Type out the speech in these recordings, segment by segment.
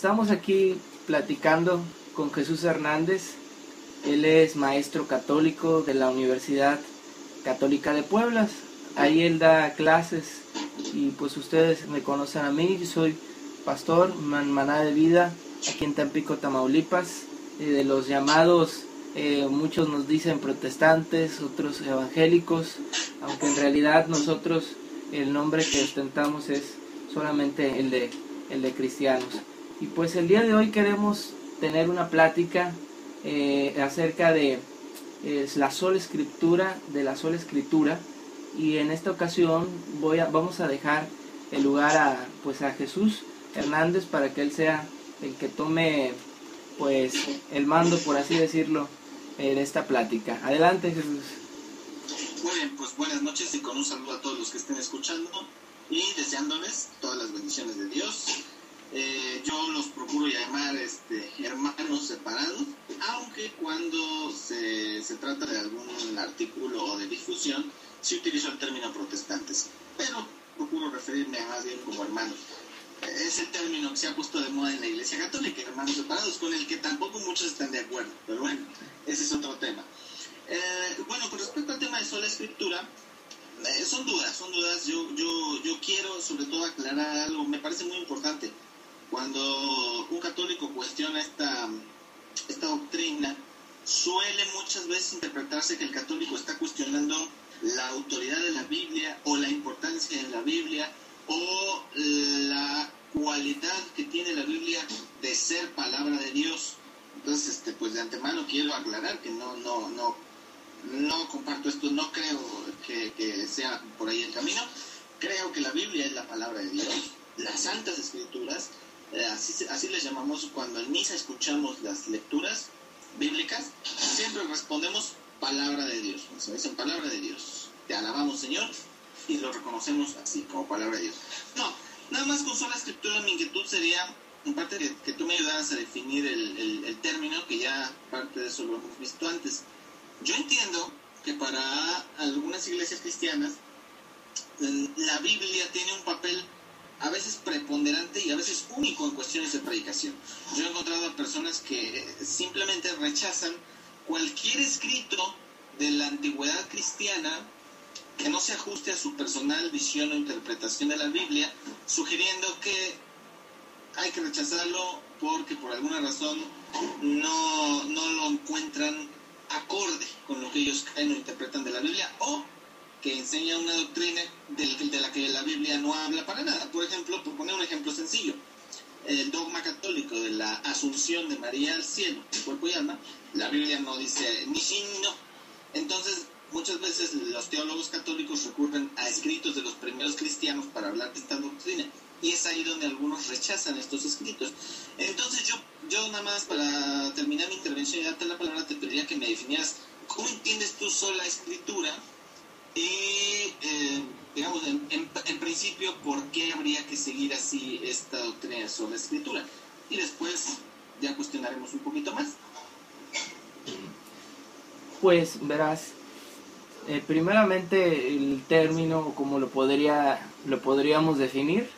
estamos aquí platicando con Jesús Hernández. Él es maestro católico de la Universidad Católica de Puebla. Ahí él da clases y pues ustedes me conocen a mí. Yo soy pastor, Maná de Vida, aquí en Tampico, Tamaulipas. De los llamados, muchos nos dicen protestantes, otros evangélicos, aunque en realidad nosotros el nombre que ostentamos es solamente el de cristianos. Y pues el día de hoy queremos tener una plática acerca de la sola escritura, y en esta ocasión vamos a dejar el lugar a Jesús Hernández para que él sea el que tome pues el mando, por así decirlo, de esta plática. Adelante, Jesús. Muy bien, pues buenas noches y con un saludo a todos los que estén escuchando y deseándoles todas las bendiciones de Dios. Yo los procuro llamar hermanos separados, aunque cuando se trata de algún artículo o de difusión, sí utilizo el término protestantes, pero procuro referirme a más bien como hermanos. Es el término que se ha puesto de moda en la Iglesia Católica, hermanos separados, con el que tampoco muchos están de acuerdo, pero bueno, ese es otro tema. Bueno, con respecto al tema de sola escritura, son dudas. Yo quiero sobre todo aclarar algo, me parece muy importante. Cuando un católico cuestiona esta doctrina, suele muchas veces interpretarse que el católico está cuestionando la autoridad de la Biblia o la importancia de la Biblia o la cualidad que tiene la Biblia de ser palabra de Dios. Entonces, pues de antemano quiero aclarar que no comparto esto, no creo que sea por ahí el camino. Creo que la Biblia es la palabra de Dios, las Santas Escrituras, así les llamamos cuando en misa escuchamos las lecturas bíblicas, siempre respondemos palabra de Dios, nos dicen palabra de Dios, te alabamos Señor, y lo reconocemos así como palabra de Dios. No, nada más con sola escritura mi inquietud sería, en parte que tú me ayudaras a definir el término, que ya parte de eso lo hemos visto antes. Yo entiendo que para algunas iglesias cristianas la Biblia tiene un papel a veces preponderante y a veces único en cuestiones de predicación. Yo he encontrado a personas que simplemente rechazan cualquier escrito de la antigüedad cristiana que no se ajuste a su personal visión o interpretación de la Biblia, sugiriendo que hay que rechazarlo porque por alguna razón no lo encuentran acorde con lo que ellos creen o interpretan de la Biblia, o que enseña una doctrina de la que la Biblia no habla para nada. Por ejemplo, por poner un ejemplo sencillo, el dogma católico de la asunción de María al cielo, en cuerpo y alma, la Biblia no dice ni sí ni no. Entonces, muchas veces los teólogos católicos recurren a escritos de los primeros cristianos para hablar de esta doctrina, y es ahí donde algunos rechazan estos escritos. Entonces yo nada más para terminar mi intervención y darte la palabra, te pediría que me definieras cómo entiendes tú sola escritura y, digamos, en principio, por qué habría que seguir así esta doctrina de sola escritura. Y después ya cuestionaremos un poquito más. Pues verás, primeramente el término, como lo podríamos definir,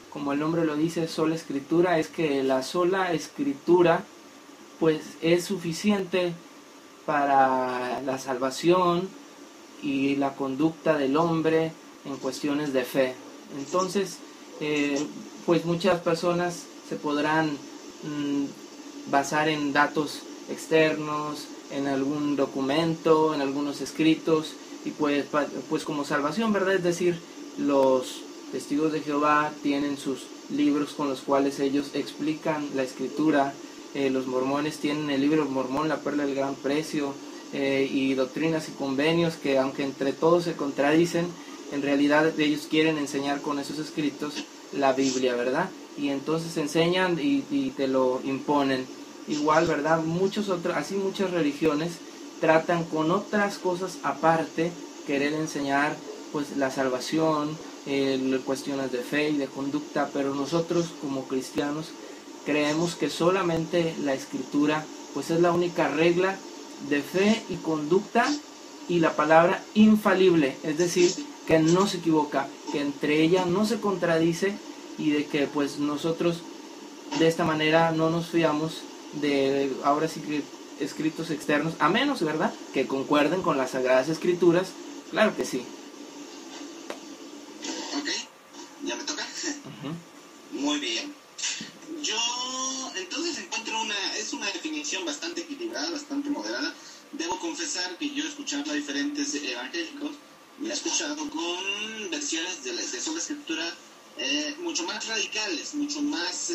como el nombre lo dice, sola escritura, es que la sola escritura pues es suficiente para la salvación y la conducta del hombre en cuestiones de fe. Entonces, pues muchas personas se podrán basar en datos externos, en algún documento, en algunos escritos, y pues como salvación, ¿verdad? Es decir, los testigos de Jehová tienen sus libros con los cuales ellos explican la escritura, los mormones tienen el libro Mormón, la perla del gran precio, y doctrinas y convenios que aunque entre todos se contradicen, en realidad ellos quieren enseñar con esos escritos la Biblia, ¿verdad? Y entonces enseñan y te lo imponen. Igual, ¿verdad? Muchas religiones tratan con otras cosas aparte, querer enseñar pues la salvación, cuestiones de fe y de conducta, pero nosotros como cristianos creemos que solamente la escritura pues es la única regla de fe y conducta, y la palabra infalible, es decir, que no se equivoca, que entre ella no se contradice, y de que pues nosotros de esta manera no nos fiamos de, ahora sí que, escritos externos, a menos, ¿verdad?, que concuerden con las Sagradas Escrituras. Claro que sí. Ok, ya me toca. Muy bien. Yo entonces encuentro es una definición bastante equilibrada, bastante moderada. Debo confesar que yo, escuchando a diferentes evangélicos, me he escuchado con versiones de sola escritura mucho más radicales, mucho más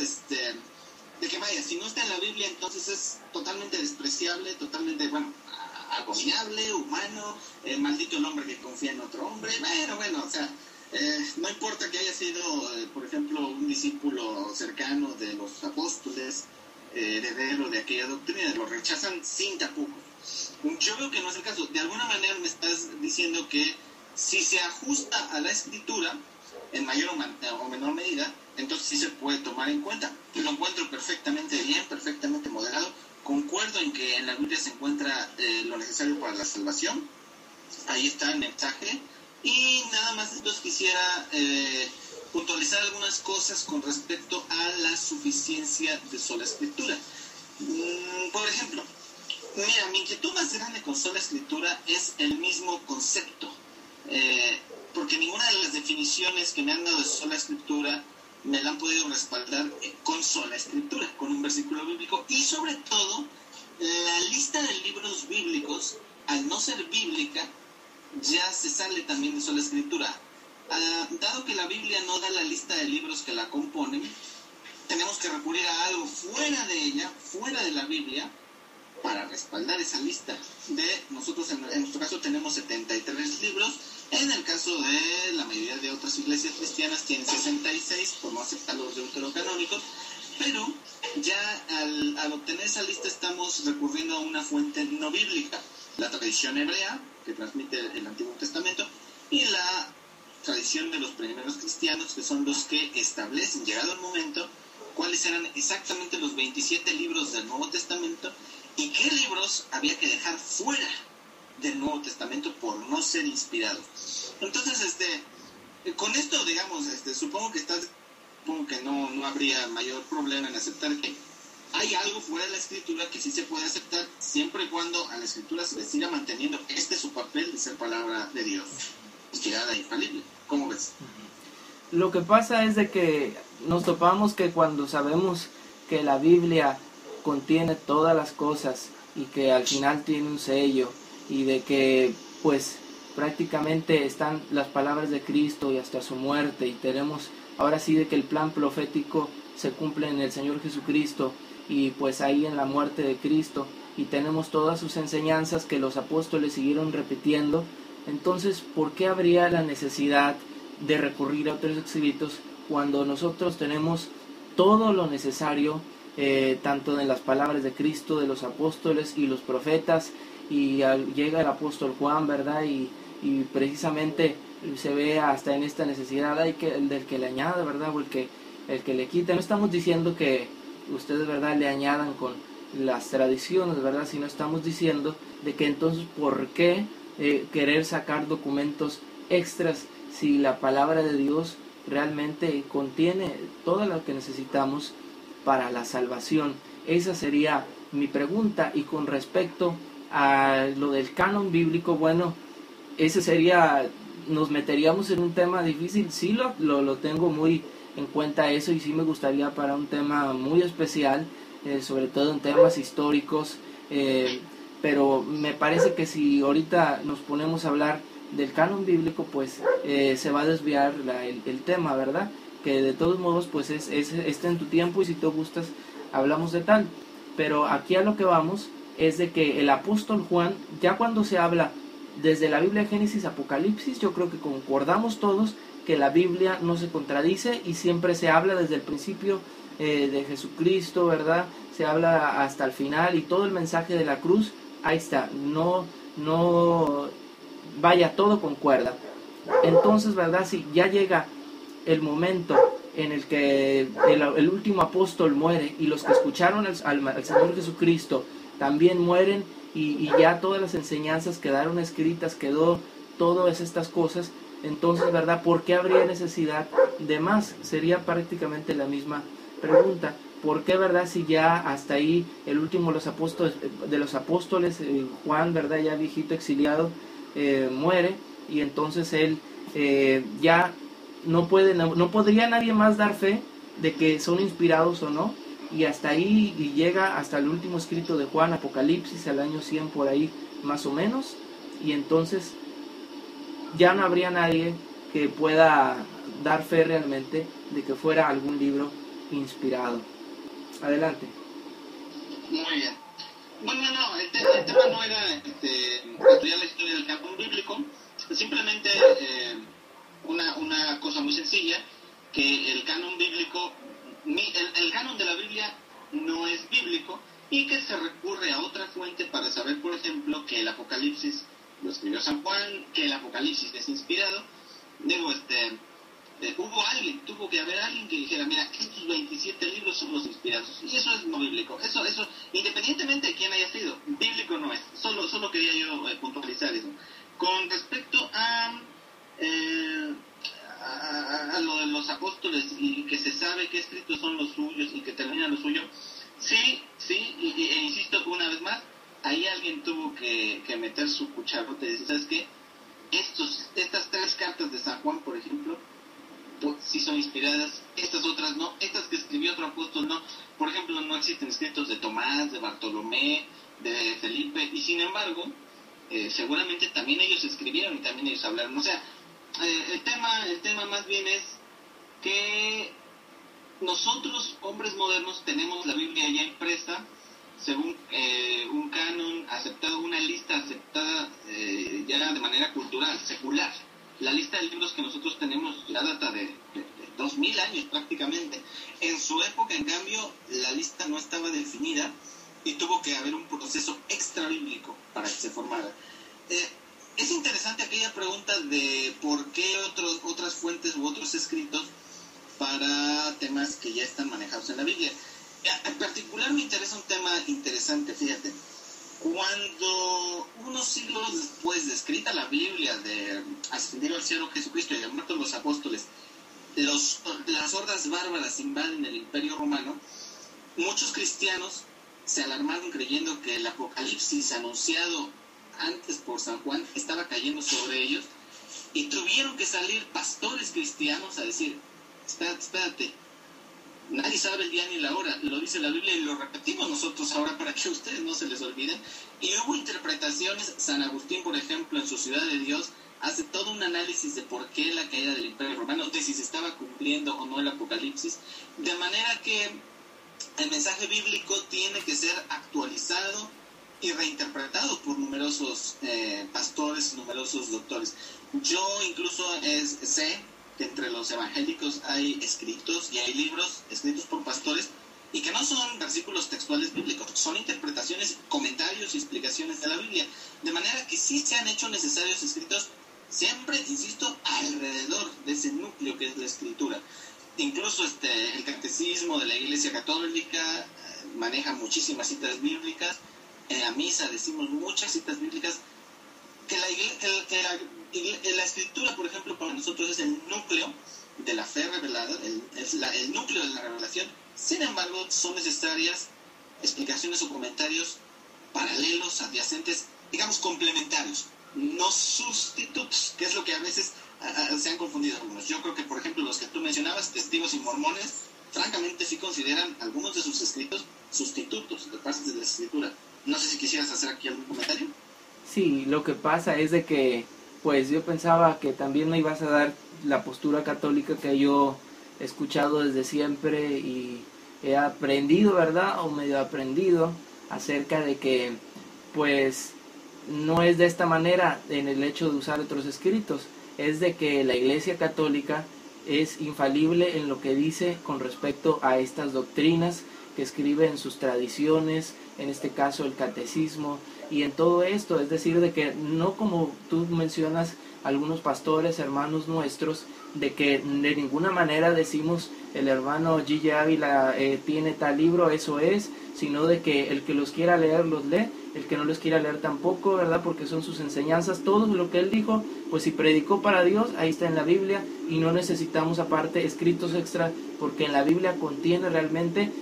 de que vaya, si no está en la Biblia, entonces es totalmente despreciable, totalmente, bueno, abominable, humano, maldito el hombre que confía en otro hombre. Bueno, o sea, no importa que haya sido, por ejemplo, un discípulo cercano de los apóstoles, heredero de aquella doctrina, lo rechazan sin tapujos. Yo veo que no es el caso. De alguna manera me estás diciendo que si se ajusta a la Escritura, en mayor o menor medida, entonces sí se puede tomar en cuenta. Lo encuentro perfectamente bien, perfectamente moderado. Concuerdo en que en la Biblia se encuentra lo necesario para la salvación. Ahí está el mensaje. Y nada más entonces quisiera puntualizar algunas cosas con respecto a la suficiencia de sola escritura. Por ejemplo, mira, mi inquietud más grande con sola escritura es el mismo concepto. Porque ninguna de las definiciones que me han dado de sola escritura me la han podido respaldar con sola escritura, con un versículo bíblico. Y sobre todo, la lista de libros bíblicos, al no ser bíblica, ya se sale también de sola escritura. Dado que la Biblia no da la lista de libros que la componen, tenemos que recurrir a algo fuera de ella, fuera de la Biblia, para respaldar esa lista. Nosotros en nuestro caso tenemos 73 libros. En el caso de la mayoría de otras iglesias cristianas tienen 66, por no aceptar los deuterocanónicos. Pero ya al obtener esa lista estamos recurriendo a una fuente no bíblica, la tradición hebrea, que transmite el Antiguo Testamento, y la tradición de los primeros cristianos, que son los que establecen, llegado el momento, cuáles eran exactamente los 27 libros del Nuevo Testamento y qué libros había que dejar fuera del Nuevo Testamento por no ser inspirados. Entonces, con esto, digamos, supongo que no habría mayor problema en aceptar que hay algo fuera de la Escritura que sí se puede aceptar, siempre y cuando a la Escritura se le siga manteniendo su papel de ser palabra de Dios, inspirada e infalible. ¿Cómo ves? Lo que pasa es de que nos topamos que cuando sabemos que la Biblia contiene todas las cosas y que al final tiene un sello, y de que pues prácticamente están las palabras de Cristo y hasta su muerte, y tenemos ahora sí de que el plan profético se cumple en el Señor Jesucristo, y pues ahí en la muerte de Cristo, y tenemos todas sus enseñanzas que los apóstoles siguieron repitiendo. Entonces, ¿por qué habría la necesidad de recurrir a otros escritos cuando nosotros tenemos todo lo necesario, tanto en las palabras de Cristo, de los apóstoles y los profetas? Y llega el apóstol Juan, ¿verdad? Y precisamente se ve hasta en esta necesidad del que le añada, ¿verdad? O el que le quita. No estamos diciendo que ustedes, ¿verdad?, le añadan con las tradiciones, ¿verdad? Sino estamos diciendo de que entonces, ¿por qué querer sacar documentos extras si la palabra de Dios realmente contiene todo lo que necesitamos para la salvación? Esa sería mi pregunta. Y con respecto a lo del canon bíblico, bueno, ese sería, nos meteríamos en un tema difícil. Sí lo tengo muy en cuenta eso, y sí me gustaría para un tema muy especial, sobre todo en temas históricos, pero me parece que si ahorita nos ponemos a hablar del canon bíblico, pues se va a desviar el tema, ¿verdad? Que de todos modos pues está en tu tiempo, y si tú gustas hablamos de tal. Pero aquí a lo que vamos es de que el apóstol Juan, ya cuando se habla desde la Biblia, Génesis, Apocalipsis, yo creo que concordamos todos que la Biblia no se contradice, y siempre se habla desde el principio de Jesucristo, ¿verdad? Se habla hasta el final, y todo el mensaje de la cruz, ahí está, vaya, todo concuerda. Entonces, ¿verdad? Si ya llega el momento en el que el último apóstol muere, y los que escucharon al Señor Jesucristo también mueren, y ya todas las enseñanzas quedaron escritas, quedó todas estas cosas, entonces, ¿verdad?, ¿por qué habría necesidad de más? Sería prácticamente la misma pregunta. ¿por qué, verdad, si ya hasta ahí el último de los apóstoles, Juan, verdad, ya viejito exiliado, muere, y entonces él ya no podría nadie más dar fe de que son inspirados o no, y hasta ahí y llega hasta el último escrito de Juan, Apocalipsis, al año 100 por ahí más o menos, y entonces ya no habría nadie que pueda dar fe realmente de que fuera algún libro inspirado. Adelante. Muy bien. Bueno, no, el tema no era estudiar la historia del canon bíblico, simplemente una cosa muy sencilla, que el canon bíblico, el canon de la Biblia no es bíblico, y que se recurre a otra fuente para saber, por ejemplo, que el Apocalipsis lo escribió San Juan, que el Apocalipsis es inspirado. Digo, tuvo que haber alguien que dijera, mira, estos 27 libros son los inspirados, y eso es no bíblico. Eso, independientemente de quién haya sido, bíblico no es. Solo quería yo puntualizar eso. Con respecto a lo de los apóstoles, y que se sabe qué escritos son los suyos y que terminan lo suyo, sí, e insisto una vez más, ahí alguien tuvo que meter su cucharote y decir, ¿sabes qué? Estas 3 cartas de San Juan, por ejemplo, pues, sí son inspiradas, estas otras no, estas que escribió otro apóstol no. Por ejemplo, no existen escritos de Tomás, de Bartolomé, de Felipe, y sin embargo, seguramente también ellos escribieron y también ellos hablaron. O sea, el tema más bien es que nosotros, hombres modernos, tenemos la Biblia ya impresa según un canon aceptado, una lista aceptada ya de manera cultural, secular. La lista de libros que nosotros tenemos ya data de 2000 años prácticamente. En su época, en cambio, la lista no estaba definida y tuvo que haber un proceso extra bíblico para que se formara. Es interesante aquella pregunta de por qué otras fuentes u otros escritos para temas que ya están manejados en la Biblia. En particular me interesa un tema interesante, fíjate. Cuando unos siglos después de escrita la Biblia, de ascendido al cielo Jesucristo y de muertos los apóstoles, las hordas bárbaras invaden el Imperio Romano, muchos cristianos se alarmaron creyendo que el Apocalipsis anunciado antes por San Juan estaba cayendo sobre ellos, y tuvieron que salir pastores cristianos a decir, espérate, nadie sabe el día ni la hora, lo dice la Biblia y lo repetimos nosotros ahora para que a ustedes no se les olviden. Y hubo interpretaciones. San Agustín, por ejemplo, en su Ciudad de Dios, hace todo un análisis de por qué la caída del Imperio Romano, de si se estaba cumpliendo o no el Apocalipsis, de manera que el mensaje bíblico tiene que ser actualizado y reinterpretado por numerosos pastores, numerosos doctores. Yo incluso sé que entre los evangélicos hay escritos y hay libros escritos por pastores y que no son versículos textuales bíblicos, son interpretaciones, comentarios y explicaciones de la Biblia, de manera que sí se han hecho necesarios escritos, siempre, insisto, alrededor de ese núcleo que es la escritura. Incluso el catecismo de la Iglesia Católica maneja muchísimas citas bíblicas. En la misa decimos muchas citas bíblicas. Que la escritura, por ejemplo, para nosotros es el núcleo de la fe revelada, el núcleo de la revelación. Sin embargo, son necesarias explicaciones o comentarios paralelos, adyacentes, digamos complementarios, no sustitutos, que es lo que a veces se han confundido algunos. Yo creo que, por ejemplo, los que tú mencionabas, testigos y mormones, francamente sí consideran algunos de sus escritos sustitutos de partes de la escritura. No sé si quisieras hacer aquí algún comentario. Sí, lo que pasa es de que, pues yo pensaba que también me ibas a dar la postura católica que yo he escuchado desde siempre y he aprendido, ¿verdad? O medio aprendido acerca de que, pues, no es de esta manera en el hecho de usar otros escritos. Es de que la Iglesia Católica es infalible en lo que dice con respecto a estas doctrinas que escribe en sus tradiciones, en este caso el catecismo, y en todo esto, es decir, de que no como tú mencionas algunos pastores, hermanos nuestros, de que de ninguna manera decimos el hermano G.J. Ávila tiene tal libro, eso es, sino de que el que los quiera leer los lee, el que no los quiera leer tampoco, ¿verdad? Porque son sus enseñanzas, todo lo que él dijo, pues si predicó para Dios, ahí está en la Biblia, y no necesitamos aparte escritos extra, porque en la Biblia contiene realmente,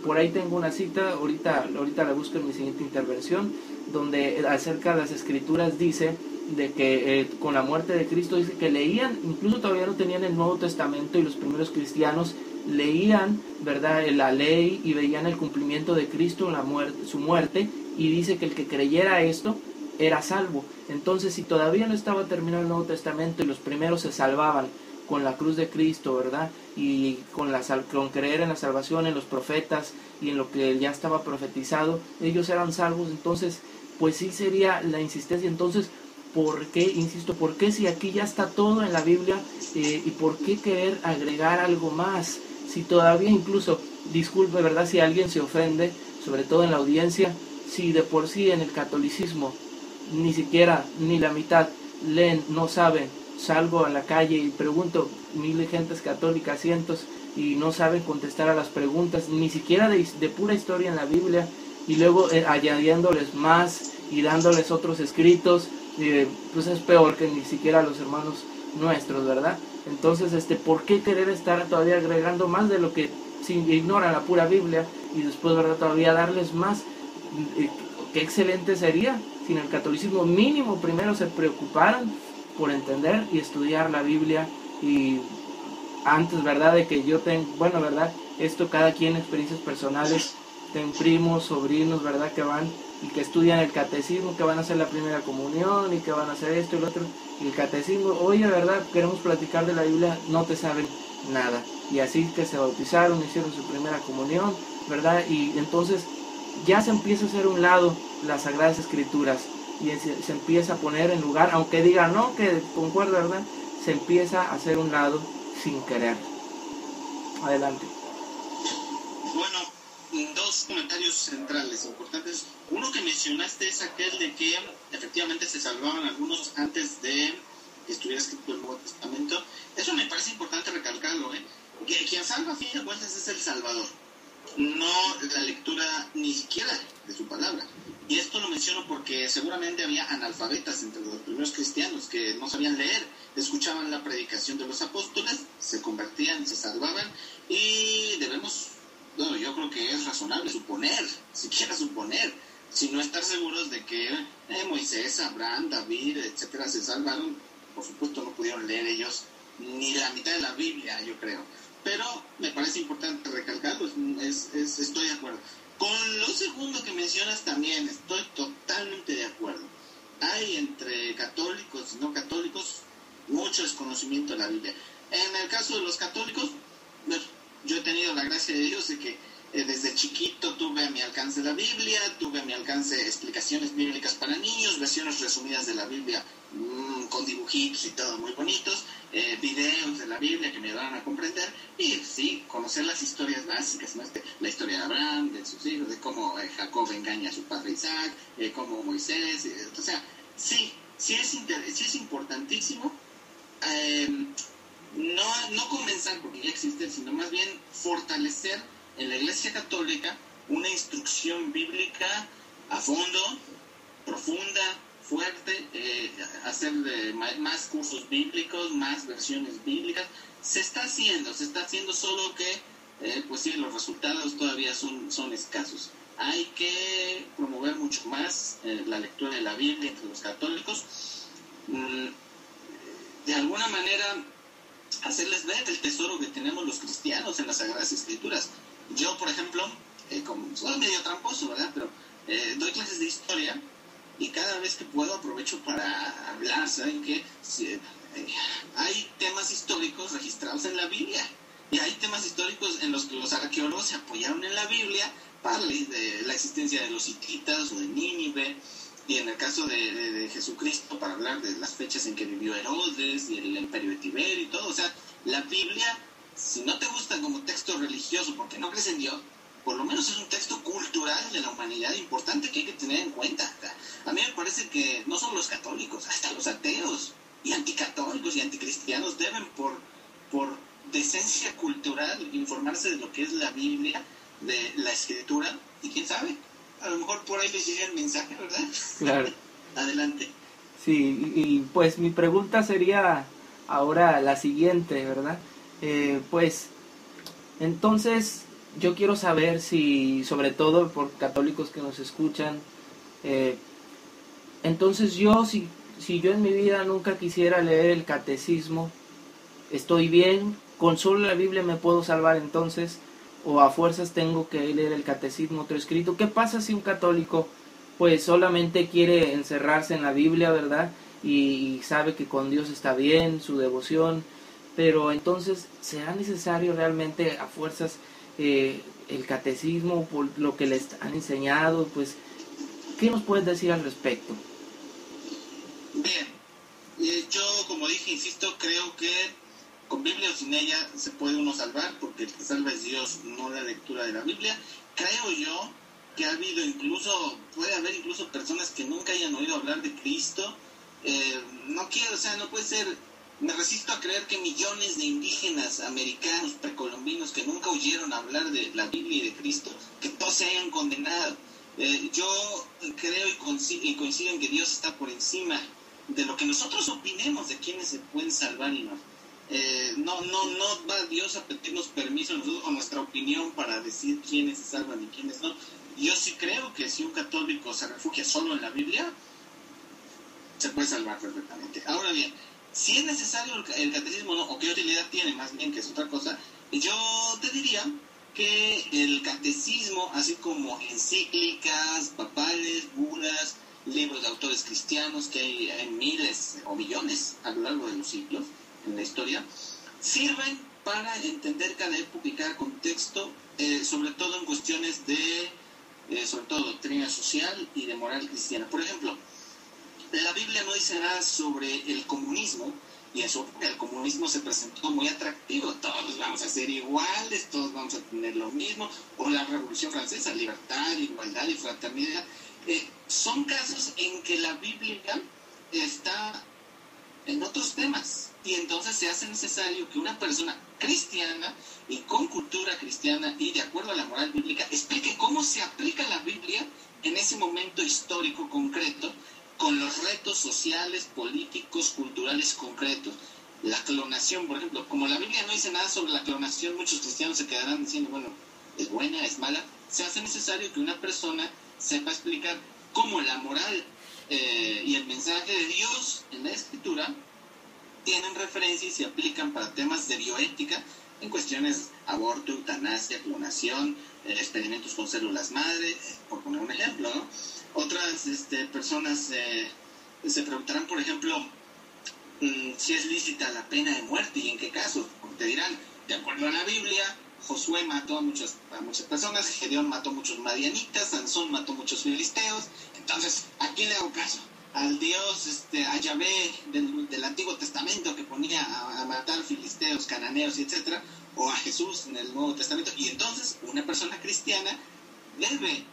por ahí tengo una cita, ahorita la busco en mi siguiente intervención, donde acerca de las escrituras dice de que con la muerte de Cristo, dice que leían, incluso todavía no tenían el Nuevo Testamento, y los primeros cristianos leían, ¿verdad?, la ley y veían el cumplimiento de Cristo, su muerte, y dice que el que creyera esto era salvo. Entonces, si todavía no estaba terminado el Nuevo Testamento y los primeros se salvaban con la cruz de Cristo, ¿verdad?, y con creer en la salvación, en los profetas y en lo que ya estaba profetizado, ellos eran salvos. Entonces, pues sí sería la insistencia. Entonces, ¿por qué, insisto, por qué si aquí ya está todo en la Biblia, y por qué querer agregar algo más? Si todavía incluso, disculpe, ¿verdad?, si alguien se ofende, sobre todo en la audiencia, si de por sí en el catolicismo ni siquiera, ni la mitad leen, no saben, salgo a la calle y pregunto, mil de gentes católicas, cientos, y no saben contestar a las preguntas, ni siquiera de pura historia en la Biblia, y luego añadiéndoles más y dándoles otros escritos, pues es peor que ni siquiera los hermanos nuestros, ¿verdad? Entonces, ¿por qué querer estar todavía agregando más de lo que si ignoran la pura Biblia, y después, ¿verdad?, todavía darles más? Qué excelente sería si en el catolicismo mínimo primero se preocuparan por entender y estudiar la Biblia, y antes, ¿verdad?, de que yo tenga, bueno, ¿verdad?, esto cada quien, experiencias personales, tengo primos, sobrinos, ¿verdad?, que van y que estudian el catecismo, que van a hacer la primera comunión y que van a hacer esto y lo otro, y el catecismo, oye, ¿verdad?, queremos platicar de la Biblia, no te saben nada, y así que se bautizaron, hicieron su primera comunión, ¿verdad?, y entonces ya se empieza a hacer un lado las Sagradas Escrituras, y se empieza a poner en lugar, aunque digan no, que concuerda, ¿verdad?, se empieza a hacer un lado sin querer. Adelante. Bueno, dos comentarios centrales importantes. Uno que mencionaste es aquel de que efectivamente se salvaban algunos antes de que estuviera escrito el Nuevo Testamento. Eso me parece importante recalcarlo, que quien salva a fin de cuentas es el Salvador, no la lectura ni siquiera de su palabra. Y esto lo menciono porque seguramente había analfabetas entre los primeros cristianos que no sabían leer, escuchaban la predicación de los apóstoles, se convertían, se salvaban, y debemos, bueno, yo creo que es razonable suponer, siquiera suponer, si no estar seguros de que Moisés, Abraham, David, etcétera, se salvaron. Por supuesto no pudieron leer ellos ni la mitad de la Biblia, yo creo. Pero me parece importante recalcarlo, estoy de acuerdo. Con lo segundo que mencionas también estoy totalmente de acuerdo. Hay entre católicos y no católicos mucho desconocimiento de la Biblia. En el caso de los católicos, yo he tenido la gracia de Dios de que desde chiquito tuve a mi alcance la Biblia, tuve a mi alcance explicaciones bíblicas para niños, versiones resumidas de la Biblia con dibujitos y todo muy bonitos, videos de la Biblia que me ayudaron a comprender, y sí, conocer las historias básicas, ¿no? La historia de Abraham, de sus hijos, de cómo Jacob engaña a su padre Isaac, cómo Moisés, o sea, sí es importantísimo no comenzar porque ya existe, sino más bien fortalecer en la Iglesia Católica una instrucción bíblica a fondo, profunda, fuerte, hacer más cursos bíblicos, más versiones bíblicas. Se está haciendo, solo que pues sí, los resultados todavía son escasos. Hay que promover mucho más la lectura de la Biblia entre los católicos, de alguna manera hacerles ver el tesoro que tenemos los cristianos en las Sagradas Escrituras. Yo, por ejemplo, soy medio tramposo, ¿verdad?, pero doy clases de historia, y cada vez que puedo aprovecho para hablar. ¿Saben qué? Hay temas históricos registrados en la Biblia, y hay temas históricos en los que los arqueólogos se apoyaron en la Biblia para la existencia de los hititas o de Nínive, y en el caso de Jesucristo para hablar de las fechas en que vivió Herodes y el imperio de Tiberio y todo. O sea, la Biblia, si no te gusta como texto religioso porque no crees en Dios, por lo menos es un texto cultural de la humanidad importante que hay que tener en cuenta. A mí me parece que no solo los católicos, hasta los ateos y anticatólicos y anticristianos deben por decencia cultural informarse de lo que es la Biblia, de la Escritura, y quién sabe, a lo mejor por ahí les llega el mensaje, ¿verdad? Claro. Adelante. Sí, y pues mi pregunta sería ahora la siguiente, ¿verdad? Pues entonces yo quiero saber si, sobre todo por católicos que nos escuchan, entonces si yo en mi vida nunca quisiera leer el catecismo, ¿estoy bien? ¿Con solo la Biblia me puedo salvar entonces? ¿O a fuerzas tengo que leer el catecismo otro escrito? ¿Qué pasa si un católico pues solamente quiere encerrarse en la Biblia, ¿verdad? Y sabe que con Dios está bien, su devoción, pero entonces ¿será necesario realmente a fuerzas el catecismo por lo que les han enseñado? Pues, ¿qué nos puedes decir al respecto? Bien, yo como dije, insisto, creo que con Biblia o sin ella se puede uno salvar, porque el que salva es Dios, no la lectura de la Biblia. Creo yo que puede haber incluso personas que nunca hayan oído hablar de Cristo. No puede ser, me resisto a creer que millones de indígenas americanos, precolombinos, que nunca oyeron hablar de la Biblia y de Cristo, que todos se hayan condenado. Yo creo y coincido en que Dios está por encima de lo que nosotros opinemos de quienes se pueden salvar y no. No va Dios a pedirnos permiso a nosotros o nuestra opinión para decir quiénes se salvan y quiénes no. Yo sí creo que si un católico se refugia solo en la Biblia, se puede salvar perfectamente. Ahora bien, si es necesario el catecismo no, o qué utilidad tiene más bien, que es otra cosa, yo te diría que el catecismo, así como encíclicas, papales, bulas, libros de autores cristianos, que hay miles o millones a lo largo de los siglos en la historia, sirven para entender cada época y cada contexto, sobre todo en cuestiones de sobre todo doctrina social y de moral cristiana. Por ejemplo, la Biblia no dice nada sobre el comunismo, y en su época el comunismo se presentó muy atractivo, todos vamos a ser iguales, todos vamos a tener lo mismo, o la Revolución Francesa, libertad, igualdad y fraternidad. Son casos en que la Biblia está en otros temas, y entonces se hace necesario que una persona cristiana y con cultura cristiana y de acuerdo a la moral bíblica explique cómo se aplica la Biblia en ese momento histórico concreto, con los retos sociales, políticos, culturales concretos. La clonación, por ejemplo, como la Biblia no dice nada sobre la clonación, muchos cristianos se quedarán diciendo, bueno, es buena, es mala. Se hace necesario que una persona sepa explicar cómo la moral y el mensaje de Dios en la Escritura tienen referencia y se aplican para temas de bioética en cuestiones aborto, eutanasia, clonación, experimentos con células madre, por poner un ejemplo, ¿no? Otras personas se preguntarán, por ejemplo, si es lícita la pena de muerte y en qué caso. Te dirán, de acuerdo a la Biblia, Josué mató a muchas personas, Gedeón mató a muchos madianitas, Sansón mató a muchos filisteos. Entonces, ¿a quién le hago caso? Al Dios, a Yahvé del Antiguo Testamento, que ponía a matar filisteos, cananeos, etcétera, o a Jesús en el Nuevo Testamento. Y entonces una persona cristiana debe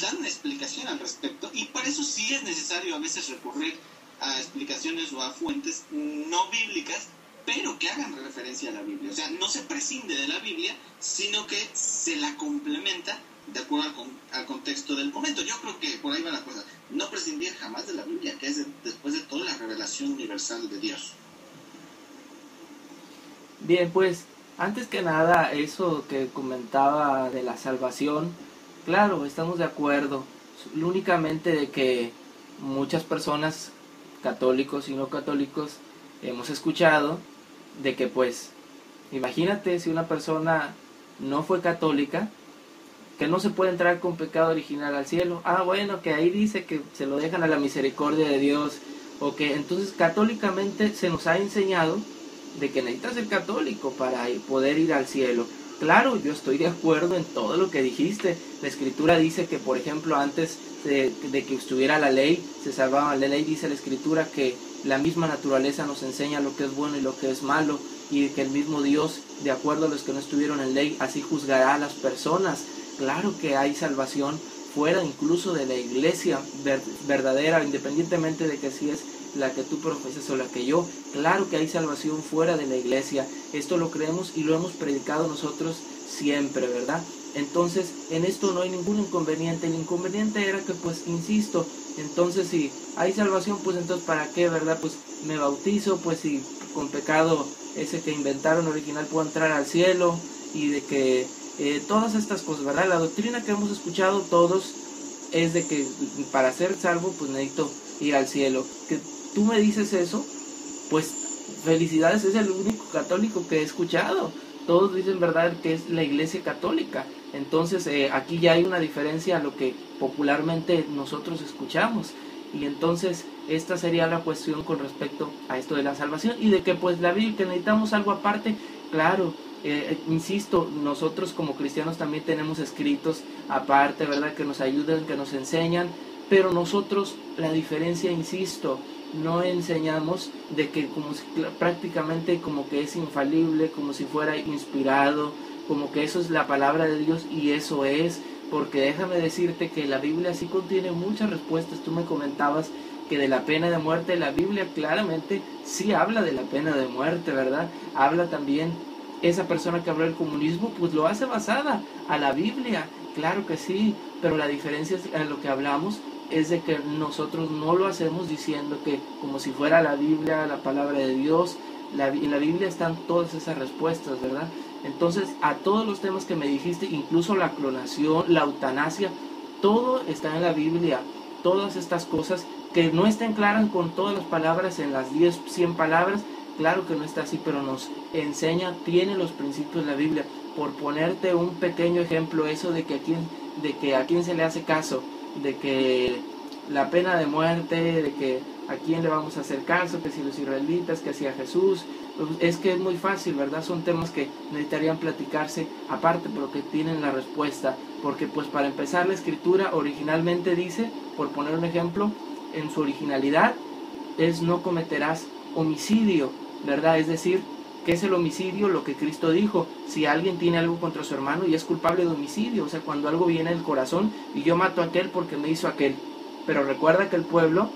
dar una explicación al respecto, y para eso sí es necesario a veces recurrir a explicaciones o a fuentes no bíblicas, pero que hagan referencia a la Biblia. O sea, no se prescinde de la Biblia, sino que se la complementa de acuerdo al contexto del momento. Yo creo que por ahí va la cosa. No prescindir jamás de la Biblia, que es después de todo la revelación universal de Dios. Bien, pues antes que nada, eso que comentaba de la salvación, claro, estamos de acuerdo, únicamente de que muchas personas, católicos y no católicos, hemos escuchado de que pues, imagínate si una persona no fue católica, que no se puede entrar con pecado original al cielo. Ah, bueno, que ahí dice que se lo dejan a la misericordia de Dios, o que entonces católicamente se nos ha enseñado de que necesitas ser católico para poder ir al cielo. Claro, yo estoy de acuerdo en todo lo que dijiste. La Escritura dice que, por ejemplo, antes de que estuviera la ley, se salvaba. La ley dice la Escritura que la misma naturaleza nos enseña lo que es bueno y lo que es malo, y que el mismo Dios, de acuerdo a los que no estuvieron en ley, así juzgará a las personas. Claro que hay salvación fuera incluso de la iglesia verdadera, independientemente de que si es la que tú profesas o la que yo. Claro que hay salvación fuera de la iglesia. Esto lo creemos y lo hemos predicado nosotros siempre, ¿verdad? Entonces, en esto no hay ningún inconveniente. El inconveniente era que, pues, insisto, entonces si hay salvación, pues entonces ¿para qué, verdad? Pues me bautizo, pues si con pecado ese que inventaron original puedo entrar al cielo, y de que todas estas cosas, ¿verdad? La doctrina que hemos escuchado todos es de que para ser salvo, pues necesito ir al cielo. Que tú me dices eso, pues felicidades, es el único católico que he escuchado. Todos dicen, verdad, que es la Iglesia Católica. Entonces aquí ya hay una diferencia a lo que popularmente nosotros escuchamos. Y entonces esta sería la cuestión con respecto a esto de la salvación, y de que pues la Biblia, que necesitamos algo aparte. Claro, insisto, nosotros como cristianos también tenemos escritos aparte, ¿verdad?, que nos ayudan, que nos enseñan, pero nosotros, la diferencia, insisto, no enseñamos de que como si, prácticamente como que es infalible, como si fuera inspirado, como que eso es la palabra de Dios, y eso es, porque déjame decirte que la Biblia sí contiene muchas respuestas. Tú me comentabas que de la pena de muerte, la Biblia claramente sí habla de la pena de muerte, ¿verdad? Habla también, esa persona que habló del comunismo, pues lo hace basada a la Biblia, claro que sí, pero la diferencia es, en lo que hablamos, es de que nosotros no lo hacemos diciendo que como si fuera la Biblia, la palabra de Dios. En la Biblia están todas esas respuestas, ¿verdad? Entonces, a todos los temas que me dijiste, incluso la clonación, la eutanasia, todo está en la Biblia. Todas estas cosas que no estén claras con todas las palabras en las 10, 100 palabras, claro que no está así, pero nos enseña, tiene los principios de la Biblia. Por ponerte un pequeño ejemplo, eso de que a quién se le hace caso, de que la pena de muerte, de que a quién le vamos a hacer caso, que si los israelitas, que si a Jesús, pues es que es muy fácil, ¿verdad? Son temas que necesitarían platicarse aparte, pero que tienen la respuesta, porque pues para empezar, la escritura originalmente dice, por poner un ejemplo, en su originalidad es: no cometerás homicidio, ¿verdad? Es decir, ¿qué es el homicidio? Lo que Cristo dijo: si alguien tiene algo contra su hermano y es culpable de homicidio, o sea, cuando algo viene del corazón y yo mato a aquel porque me hizo aquel. Pero recuerda que el pueblo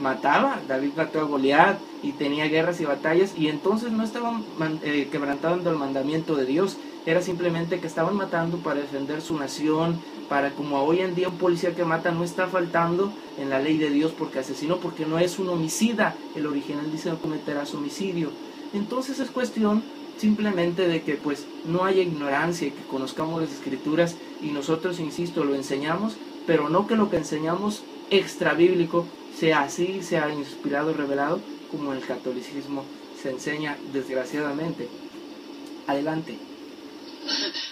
mataba, David mató a Goliat y tenía guerras y batallas, y entonces no estaban quebrantando el mandamiento de Dios, era simplemente que estaban matando para defender su nación, para, como hoy en día un policía que mata no está faltando en la ley de Dios porque asesinó, porque no es un homicida. El original dice: no cometerás homicidio. Entonces es cuestión simplemente de que pues no haya ignorancia, y que conozcamos las escrituras, y nosotros, insisto, lo enseñamos, pero no que lo que enseñamos extra bíblico sea así, sea inspirado, revelado, como en el catolicismo se enseña, desgraciadamente. Adelante.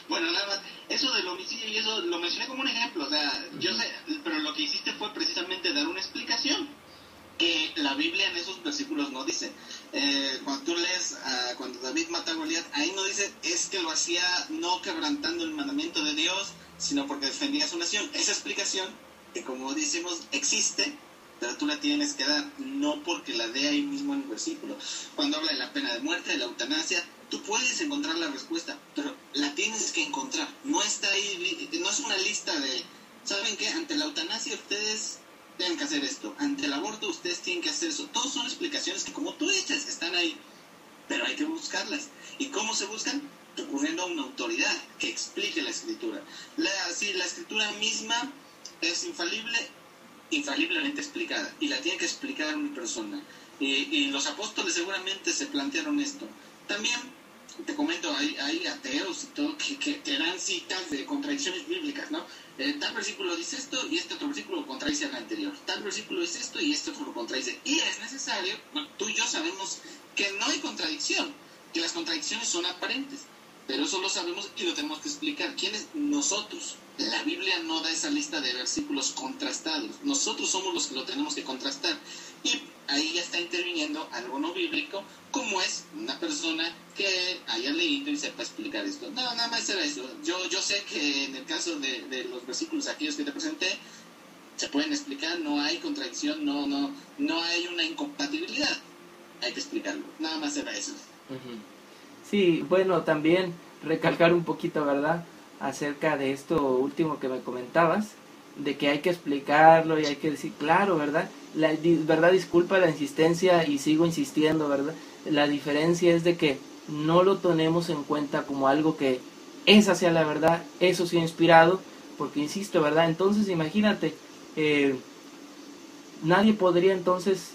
Bueno, nada más, eso del homicidio y eso lo mencioné como un ejemplo, o sea, yo sé, pero lo que hiciste fue precisamente dar una explicación que la Biblia en esos versículos no dice. Cuando tú lees, cuando David mata a Goliat, ahí no dice es que lo hacía no quebrantando el mandamiento de Dios, sino porque defendía a su nación. Esa explicación, que como decimos, existe, pero tú la tienes que dar, no porque la dé ahí mismo en el versículo. Cuando habla de la pena de muerte, de la eutanasia, tú puedes encontrar la respuesta, pero la tienes que encontrar. No está ahí, no es una lista de, ¿saben qué? Ante la eutanasia ustedes tienen que hacer esto, ante el aborto ustedes tienen que hacer eso. Todos son explicaciones que, como tú dices, están ahí, pero hay que buscarlas. ¿Y cómo se buscan? Recurriendo a una autoridad que explique la escritura. Si la escritura misma es infaliblemente explicada, y la tiene que explicar una persona. Y los apóstoles seguramente se plantearon esto. También te comento, hay ateos y todo que dan citas de contradicciones bíblicas, ¿no? Tal versículo dice esto y este otro versículo contradice al anterior. Tal versículo dice esto y este otro lo contradice. Y es necesario, bueno, tú y yo sabemos que no hay contradicción, que las contradicciones son aparentes, pero eso lo sabemos y lo tenemos que explicar. ¿Quiénes? Nosotros. La Biblia no da esa lista de versículos contrastados. Nosotros somos los que lo tenemos que contrastar. Y ahí ya está interviniendo algo no bíblico, como es una persona que haya leído y sepa explicar esto. No, nada más era eso. Yo sé que en el caso de los versículos aquellos que te presenté, se pueden explicar, no hay contradicción, no hay una incompatibilidad. Hay que explicarlo. Nada más era eso. Sí, bueno, también recalcar un poquito, ¿verdad?, acerca de esto último que me comentabas, de que hay que explicarlo y hay que decir, claro, ¿verdad? ¿Verdad? Disculpa la insistencia y sigo insistiendo, ¿verdad? La diferencia es de que no lo tenemos en cuenta como algo que esa sea la verdad, eso sea inspirado, porque insisto, ¿verdad? Entonces imagínate, nadie podría entonces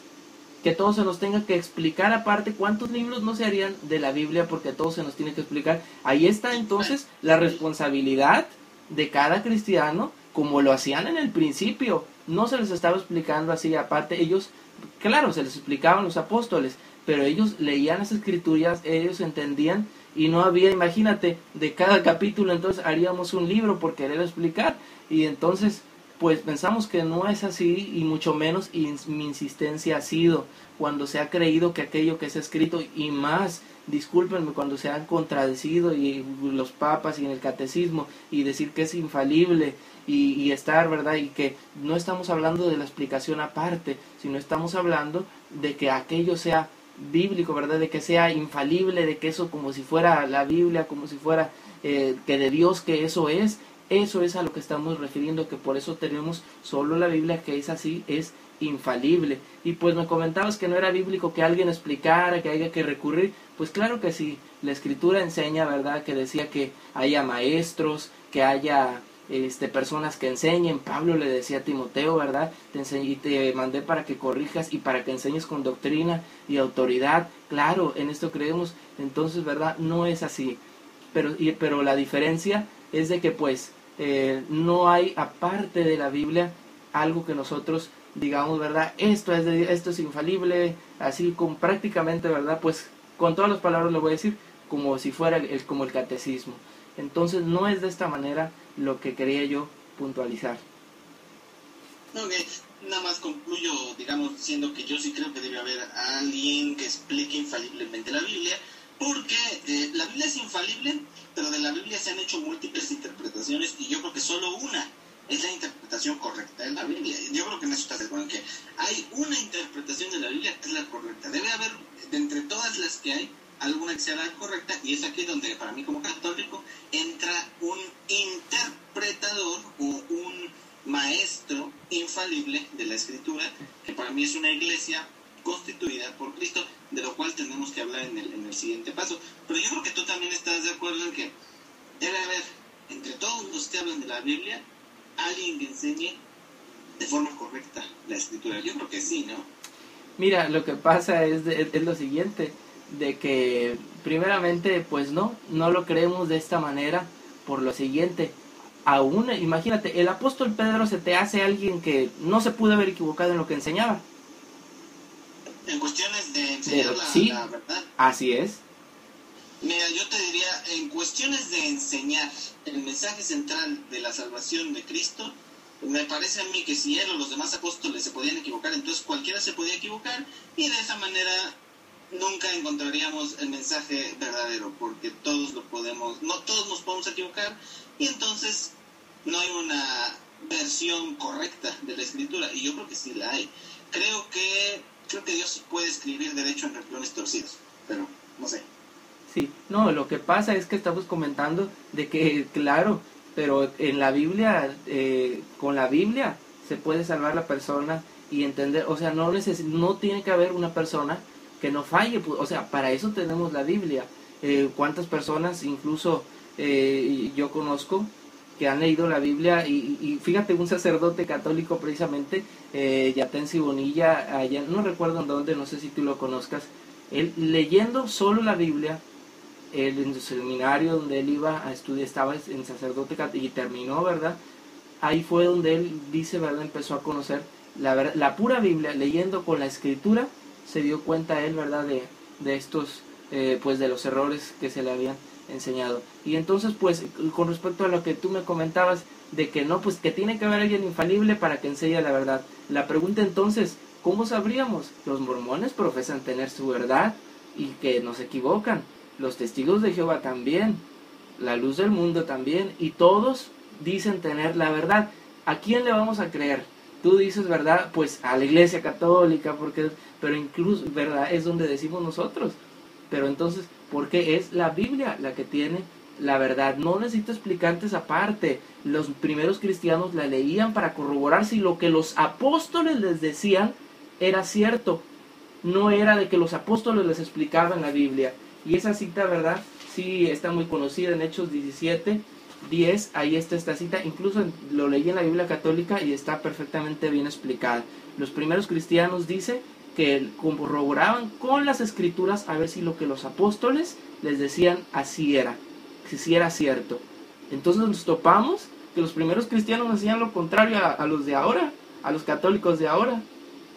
que todo se nos tenga que explicar aparte. ¿Cuántos libros no se harían de la Biblia porque todo se nos tiene que explicar? Ahí está entonces la responsabilidad de cada cristiano, como lo hacían en el principio. No se les estaba explicando así aparte. Ellos, claro, se les explicaban los apóstoles, pero ellos leían las escrituras, ellos entendían, y no había, imagínate, de cada capítulo entonces haríamos un libro por querer explicar, y entonces pues pensamos que no es así, y mucho menos mi insistencia ha sido cuando se ha creído que aquello que se ha escrito, y más, discúlpenme, cuando se han contradecido y los papas y en el catecismo, y decir que es infalible, y estar, ¿verdad? Y que no estamos hablando de la explicación aparte, sino estamos hablando de que aquello sea bíblico, ¿verdad? De que sea infalible, de que eso como si fuera la Biblia, como si fuera que de Dios, que eso es a lo que estamos refiriendo, que por eso tenemos solo la Biblia, que es así, es infalible. Y pues me comentabas que no era bíblico que alguien explicara, que haya que recurrir. Pues claro que sí, la Escritura enseña, ¿verdad? Que decía que haya maestros, que haya personas que enseñen. Pablo le decía a Timoteo, ¿verdad? Te enseñé y te mandé para que corrijas y para que enseñes con doctrina y autoridad. Claro, en esto creemos. Entonces, ¿verdad? No es así. Pero la diferencia es de que pues no hay aparte de la Biblia algo que nosotros digamos, ¿verdad? Esto es infalible, así como prácticamente, ¿verdad? Pues con todas las palabras lo voy a decir como si fuera como el catecismo. Entonces no es de esta manera lo que quería yo puntualizar. Ok, nada más concluyo, digamos, diciendo que yo sí creo que debe haber alguien que explique infaliblemente la Biblia, porque la Biblia es infalible, pero de la Biblia se han hecho múltiples interpretaciones, y yo creo que solo una es la interpretación correcta de la Biblia. Yo creo que en eso estás de acuerdo, en que hay una interpretación de la Biblia que es la correcta. Debe haber, de entre todas las que hay, alguna que sea la correcta, y es aquí donde para mí como católico entra un interpretador o un maestro infalible de la Escritura, que para mí es una iglesia constituida por Cristo, de lo cual tenemos que hablar en el siguiente paso. Pero yo creo que tú también estás de acuerdo en que debe haber, entre todos los que hablan de la Biblia, alguien que enseñe de forma correcta la Escritura. Yo creo que sí, ¿no? Mira, lo que pasa es lo siguiente, de que primeramente pues no lo creemos de esta manera, por lo siguiente. Aún, imagínate, el apóstol Pedro se te hace alguien que no se pudo haber equivocado en lo que enseñaba. En cuestiones de enseñar sí, la verdad. Así es. Mira, yo te diría, en cuestiones de enseñar el mensaje central de la salvación de Cristo, me parece a mí que si él o los demás apóstoles se podían equivocar, entonces cualquiera se podía equivocar, y de esa manera nunca encontraríamos el mensaje verdadero, porque todos lo podemos, no todos nos podemos equivocar, y entonces no hay una versión correcta de la Escritura, y yo creo que sí la hay. Creo que Dios puede escribir derecho en renglones torcidos, pero no sé. Sí, no, lo que pasa es que estamos comentando de que, claro, pero en la Biblia, con la Biblia se puede salvar la persona y entender, o sea, no tiene que haber una persona que no falle, o sea, para eso tenemos la Biblia. ¿Cuántas personas, incluso yo conozco, que han leído la Biblia, y fíjate, un sacerdote católico precisamente, Yatensi Bonilla, allá, no recuerdo en dónde, no sé si tú lo conozcas, él leyendo solo la Biblia, él en su seminario donde él iba a estudiar, estaba en sacerdote y terminó, ¿verdad? Ahí fue donde él dice, ¿verdad? Empezó a conocer la pura Biblia, leyendo con la Escritura, se dio cuenta él, ¿verdad? De estos, pues de los errores que se le habían enseñado. Y entonces, pues, con respecto a lo que tú me comentabas, de que no, pues que tiene que haber alguien infalible para que enseñe la verdad. La pregunta entonces, ¿cómo sabríamos? Los mormones profesan tener su verdad y que no se equivocan. Los testigos de Jehová también, la luz del mundo también, y todos dicen tener la verdad. ¿A quién le vamos a creer? Tú dices, ¿verdad? Pues a la Iglesia Católica, pero incluso, ¿verdad? Es donde decimos nosotros. Pero entonces, ¿por qué es la Biblia la que tiene la verdad? No necesito explicantes aparte. Los primeros cristianos la leían para corroborar si lo que los apóstoles les decían era cierto. No era de que los apóstoles les explicaban la Biblia. Y esa cita, ¿verdad? Sí, está muy conocida en Hechos 17:10, ahí está esta cita, incluso lo leí en la Biblia católica y está perfectamente bien explicada. Los primeros cristianos dice que corroboraban con las escrituras a ver si lo que los apóstoles les decían así era, que sí era cierto. Entonces nos topamos que los primeros cristianos hacían lo contrario a los de ahora, a los católicos de ahora.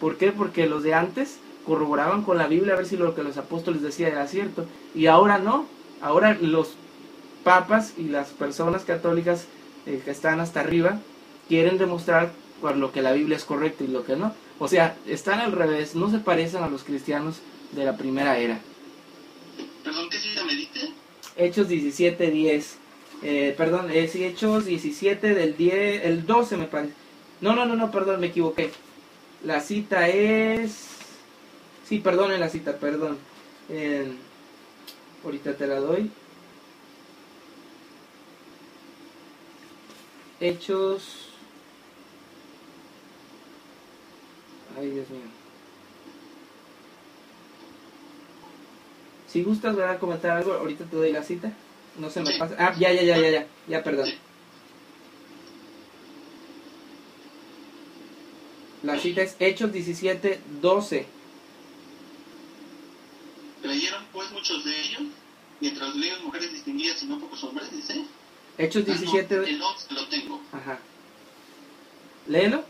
¿Por qué? Porque los de antes corroboraban con la Biblia a ver si lo que los apóstoles decían era cierto. Y ahora no. Ahora los papas y las personas católicas que están hasta arriba quieren demostrar por lo que la Biblia es correcto y lo que no. O sea, están al revés, no se parecen a los cristianos de la primera era. Perdón, ¿qué cita me diste? Hechos 17:10. Sí, Hechos 17 del 10, el 12 me parece. No, perdón, me equivoqué. La cita es... Sí, perdonen la cita, perdón. Ahorita te la doy. Hechos... Ay, Dios mío. Si gustas, ¿verdad? Comentar algo, ahorita te doy la cita. No se me pasa. Ah, ya, perdón. La cita es Hechos 17:12. Creyeron pues muchos de ellos, mientras leían mujeres distinguidas y no pocos hombres, dice. Hechos 17... No, el 11 lo tengo. Ajá. ¿Léelo?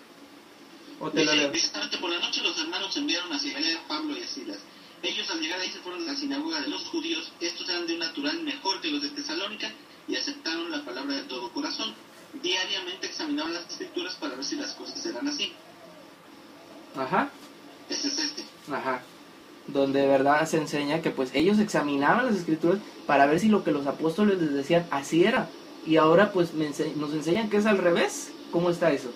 ¿O te lo leo? Precisamente por la noche los hermanos enviaron hacia a Pablo y a Silas. Ellos al llegar ahí se fueron a la sinagoga de los judíos. Estos eran de un natural mejor que los de Tesalónica y aceptaron la palabra de todo corazón. Diariamente examinaban las escrituras para ver si las cosas eran así. Ajá. Este es este. Ajá. Donde de verdad se enseña que pues ellos examinaban las escrituras para ver si lo que los apóstoles les decían así era. Y ahora pues nos enseñan que es al revés. ¿Cómo está eso?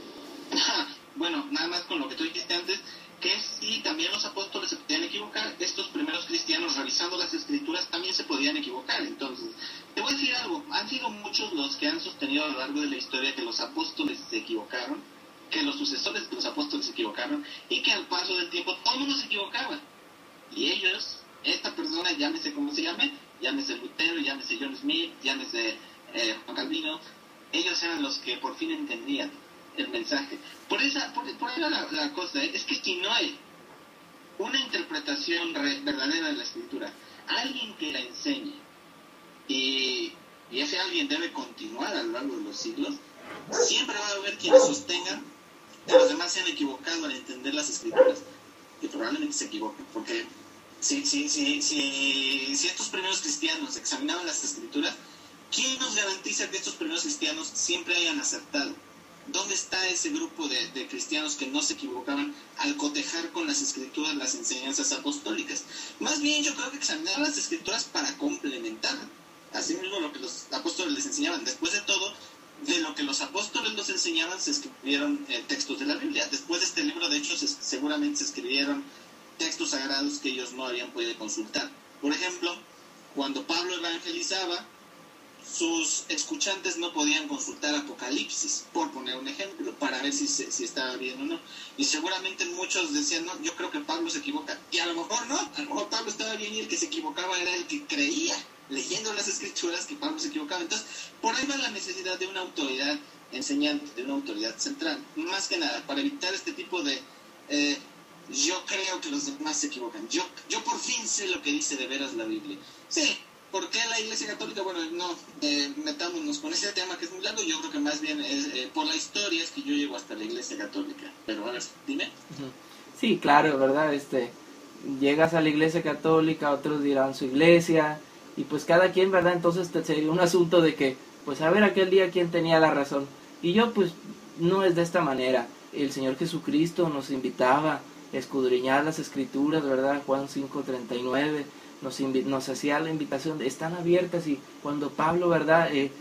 Bueno, nada más con lo que tú dijiste antes, que sí, también los apóstoles se podían equivocar. Estos primeros cristianos revisando las escrituras también se podían equivocar. Entonces, te voy a decir algo, han sido muchos los que han sostenido a lo largo de la historia que los apóstoles se equivocaron, que los sucesores de los apóstoles se equivocaron, y que al paso del tiempo todo el mundo se equivocaba. Y ellos, esta persona, llámese como se llame, llámese Lutero, llámese John Smith, llámese Juan Calvino, ellos eran los que por fin entendían el mensaje. Por ahí la cosa, es que si no hay una interpretación verdadera de la escritura, alguien que la enseñe, y ese alguien debe continuar a lo largo de los siglos, siempre va a haber quienes sostengan que los demás se han equivocado al entender las escrituras, y probablemente se equivoquen, porque si estos primeros cristianos examinaban las escrituras, ¿quién nos garantiza que estos primeros cristianos siempre hayan acertado? ¿Dónde está ese grupo de cristianos que no se equivocaban al cotejar con las escrituras las enseñanzas apostólicas? Más bien yo creo que examinaban las escrituras para complementar, así mismo lo que los apóstoles les enseñaban. Después de todo, de lo que los apóstoles nos enseñaban se escribieron textos de la Biblia. Después de este libro de Hechos seguramente se escribieron textos sagrados que ellos no habían podido consultar. Por ejemplo, cuando Pablo evangelizaba, sus escuchantes no podían consultar Apocalipsis, por poner un ejemplo, para ver si estaba bien o no. Y seguramente muchos decían, no, yo creo que Pablo se equivoca. Y a lo mejor no, a lo mejor Pablo estaba bien y el que se equivocaba era el que creía, leyendo las escrituras, que Pablo se equivocaba. Entonces, por ahí va la necesidad de una autoridad enseñante, de una autoridad central. Más que nada, para evitar este tipo de... yo creo que los demás se equivocan. Yo por fin sé lo que dice de veras la Biblia. Sí. ¿Por qué la Iglesia Católica? Bueno, no metámonos con ese tema que es muy largo. Yo creo que más bien es por la historia es que yo llego hasta la Iglesia Católica. Pero a ver, dime. Sí, claro, ¿verdad? Llegas a la Iglesia Católica, otros dirán su iglesia, y pues cada quien, ¿verdad? Entonces sería un asunto de que, pues a ver aquel día quién tenía la razón. Y yo pues no es de esta manera. El Señor Jesucristo nos invitaba a escudriñar las Escrituras, ¿verdad? Juan 5:39. Nos hacía la invitación, están abiertas, y cuando Pablo, ¿verdad? En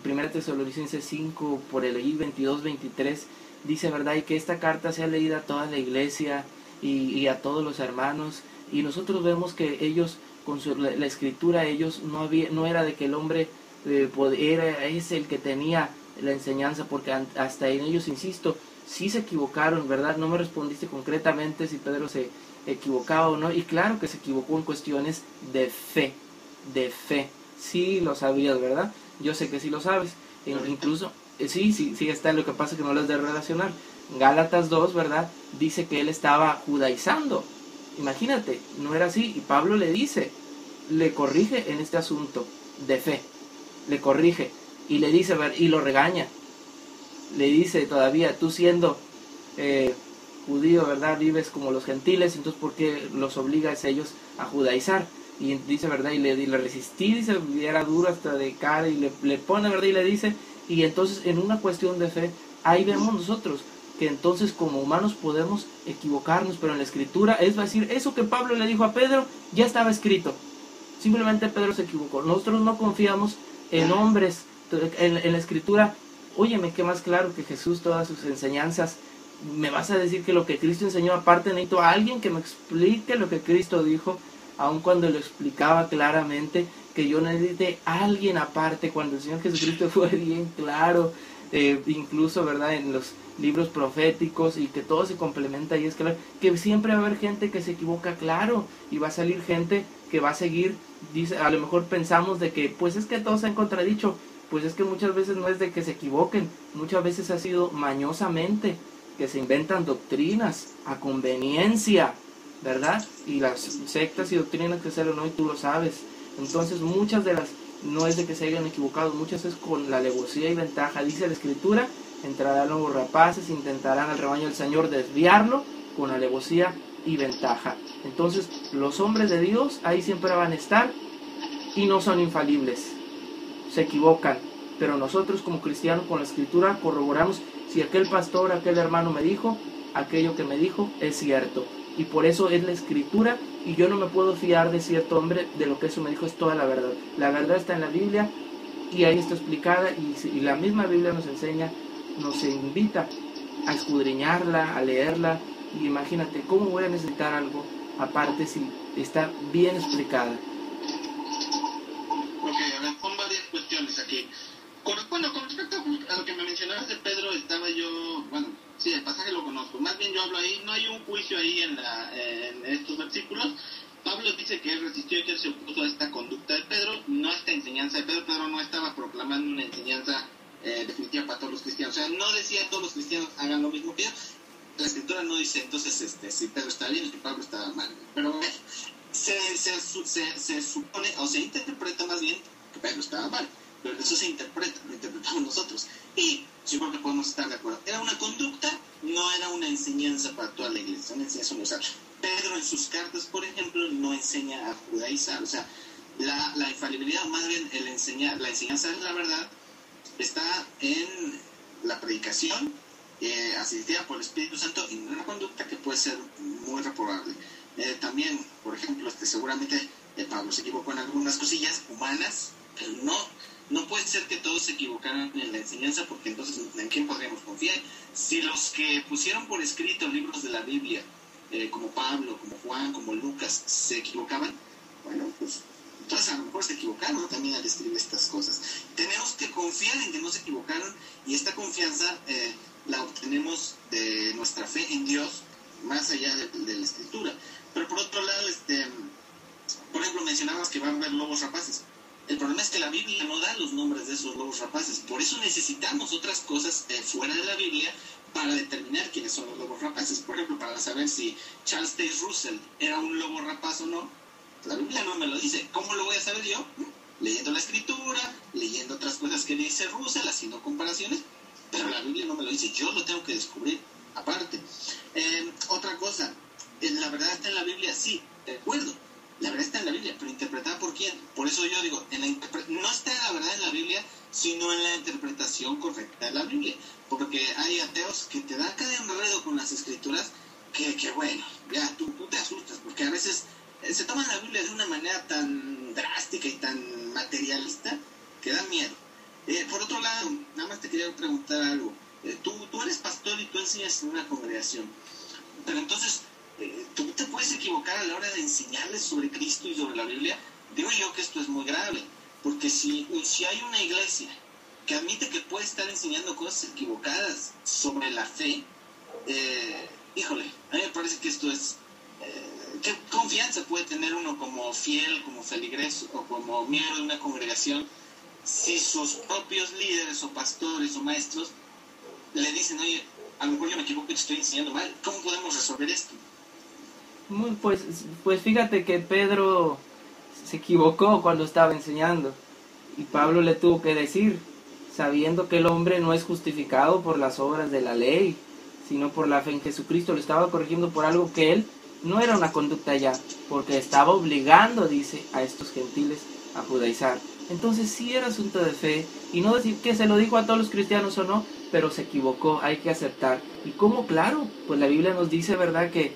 1 Tesalonicenses 5, por el 22-23, dice, ¿verdad? Y que esta carta sea leída a toda la iglesia y a todos los hermanos, y nosotros vemos que ellos, con la escritura, ellos no era de que el hombre es el que tenía la enseñanza, porque hasta en ellos, insisto, sí se equivocaron, ¿verdad? No me respondiste concretamente si Pedro se equivocaba o no, y claro que se equivocó en cuestiones de fe, de fe. Sí lo sabías, ¿verdad? Yo sé que sí lo sabes. Incluso, sí está, lo que pasa es que no lo has de relacionar. Gálatas 2, ¿verdad? Dice que él estaba judaizando. Imagínate, no era así. Y Pablo le dice, le corrige en este asunto de fe. Le corrige. Y le dice, y lo regaña. Le dice todavía, tú siendo judío, ¿verdad? Vives como los gentiles, entonces ¿por qué los obligas a ellos a judaizar? Y dice, ¿verdad? Y le resistí, dice, y era duro hasta de cara, y le pone, ¿verdad? Y le dice, y entonces en una cuestión de fe, ahí vemos nosotros, que entonces como humanos podemos equivocarnos, pero en la Escritura, es decir, eso que Pablo le dijo a Pedro, ya estaba escrito. Simplemente Pedro se equivocó. Nosotros no confiamos en hombres, en la Escritura. Óyeme, qué más claro que Jesús, todas sus enseñanzas. Me vas a decir que lo que Cristo enseñó, aparte necesito a alguien que me explique lo que Cristo dijo, aun cuando lo explicaba claramente, que yo necesite a alguien aparte, cuando el Señor Jesucristo fue bien claro, incluso, ¿verdad?, en los libros proféticos, y que todo se complementa, y es claro, que siempre va a haber gente que se equivoca, claro, y va a salir gente que va a seguir, dice, a lo mejor pensamos de que, pues es que todos se han contradicho, pues es que muchas veces no es de que se equivoquen, muchas veces ha sido mañosamente, que se inventan doctrinas a conveniencia, ¿verdad? Y las sectas y doctrinas que se lo no, y tú lo sabes. Entonces muchas de las, no es de que se hayan equivocado, muchas es con la alevosía y ventaja. Dice la Escritura, entrarán los rapaces, intentarán al rebaño del Señor desviarlo con alevosía y ventaja. Entonces los hombres de Dios ahí siempre van a estar y no son infalibles, se equivocan, pero nosotros como cristianos con la Escritura corroboramos si aquel pastor, aquel hermano me dijo, aquello que me dijo es cierto. Y por eso es la Escritura, y yo no me puedo fiar de cierto hombre de lo que eso me dijo, es toda la verdad. La verdad está en la Biblia, y ahí está explicada, y la misma Biblia nos enseña, nos invita a escudriñarla, a leerla, y imagínate, ¿cómo voy a necesitar algo aparte si está bien explicada? Ok, a ver, son varias cuestiones aquí. Con respecto a lo que me mencionabas de Pedro, estaba yo, bueno, sí, el pasaje lo conozco, más bien yo hablo ahí, no hay un juicio ahí en estos versículos. Pablo dice que él resistió y que él se opuso a esta conducta de Pedro, no a esta enseñanza de Pedro. Pedro no estaba proclamando una enseñanza definitiva para todos los cristianos, o sea, no decía todos los cristianos hagan lo mismo que yo. La Escritura no dice entonces si Pedro está bien y que Pablo está mal, pero se supone, o se interpreta más bien que Pedro estaba mal, pero eso se interpreta, lo interpretamos nosotros, y yo creo que podemos estar de acuerdo. Era una conducta, no era una enseñanza para toda la iglesia, una enseñanza universal. Pedro en sus cartas, por ejemplo, no enseña a judaizar, o sea, la infalibilidad, más bien la enseñanza de la verdad, está en la predicación asistida por el Espíritu Santo, y una conducta que puede ser muy reprobable. También, por ejemplo, seguramente Pablo se equivocó en algunas cosillas humanas, pero no puede ser que todos se equivocaran en la enseñanza, porque entonces ¿en quién podríamos confiar? Si los que pusieron por escrito libros de la Biblia, como Pablo, como Juan, como Lucas, se equivocaban, bueno, pues entonces a lo mejor se equivocaron también al escribir estas cosas. Tenemos que confiar en que no se equivocaron, y esta confianza la obtenemos de nuestra fe en Dios, más allá de la Escritura. Pero por otro lado, por ejemplo, mencionabas que van a haber lobos rapaces. El problema es que la Biblia no da los nombres de esos lobos rapaces. Por eso necesitamos otras cosas fuera de la Biblia para determinar quiénes son los lobos rapaces. Por ejemplo, para saber si Charles Taze Russell era un lobo rapaz o no. La Biblia no me lo dice. ¿Cómo lo voy a saber yo? Leyendo la Escritura, leyendo otras cosas que dice Russell, haciendo comparaciones. Pero la Biblia no me lo dice. Yo lo tengo que descubrir aparte. Otra cosa, la verdad está en la Biblia, sí, de acuerdo. La verdad está en la Biblia, pero interpretada por quién. Por eso yo digo, no está la verdad en la Biblia, sino en la interpretación correcta de la Biblia. Porque hay ateos que te dan cada enredo con las Escrituras que bueno, ya tú te asustas, porque a veces se toman la Biblia de una manera tan drástica y tan materialista que da miedo. Por otro lado, nada más te quería preguntar algo. Tú eres pastor y tú enseñas en una congregación, pero entonces tú te puedes equivocar a la hora de enseñarles sobre Cristo y sobre la Biblia. Digo yo que esto es muy grave, porque si hay una iglesia que admite que puede estar enseñando cosas equivocadas sobre la fe, híjole, a mí me parece que esto es ¿qué confianza puede tener uno como fiel, como feligres o como miembro de una congregación si sus propios líderes o pastores o maestros le dicen, oye, a lo mejor yo me equivoco y te estoy enseñando mal? ¿Cómo podemos resolver esto? Pues fíjate que Pedro se equivocó cuando estaba enseñando y Pablo le tuvo que decir, sabiendo que el hombre no es justificado por las obras de la ley, sino por la fe en Jesucristo. Lo estaba corrigiendo por algo que él no era una conducta ya, porque estaba obligando, dice, a estos gentiles a judaizar. Entonces sí era asunto de fe, y no decir que se lo dijo a todos los cristianos o no, pero se equivocó, hay que aceptar. Y cómo, claro, pues la Biblia nos dice, ¿verdad?, que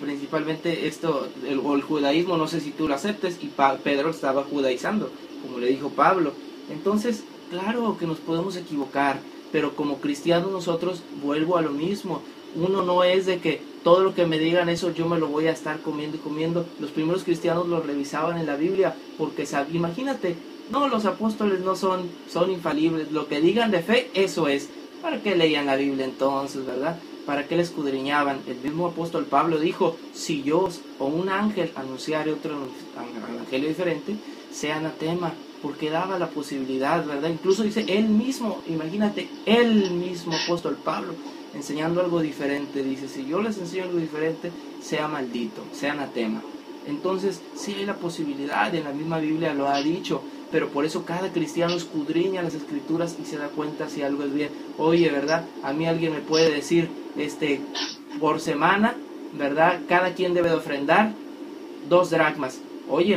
principalmente esto, el judaísmo, no sé si tú lo aceptes, y Pedro estaba judaizando, como le dijo Pablo. Entonces, claro que nos podemos equivocar, pero como cristianos nosotros, vuelvo a lo mismo, uno no es de que todo lo que me digan eso yo me lo voy a estar comiendo y comiendo. Los primeros cristianos lo revisaban en la Biblia, porque imagínate, no, los apóstoles no son infalibles, lo que digan de fe, eso es. ¿Para qué leían la Biblia entonces, verdad? ¿Para qué la escudriñaban? El mismo apóstol Pablo dijo, si yo o un ángel anunciare otro evangelio diferente, sea anatema, porque daba la posibilidad, ¿verdad? Incluso dice él mismo, imagínate, él mismo apóstol Pablo, enseñando algo diferente, dice, si yo les enseño algo diferente, sea maldito, sea anatema. Entonces, sí hay la posibilidad, en la misma Biblia lo ha dicho, pero por eso cada cristiano escudriña las escrituras y se da cuenta si algo es bien. Oye, ¿verdad? A mí alguien me puede decir, por semana, ¿verdad? Cada quien debe de ofrendar 2 dracmas. Oye,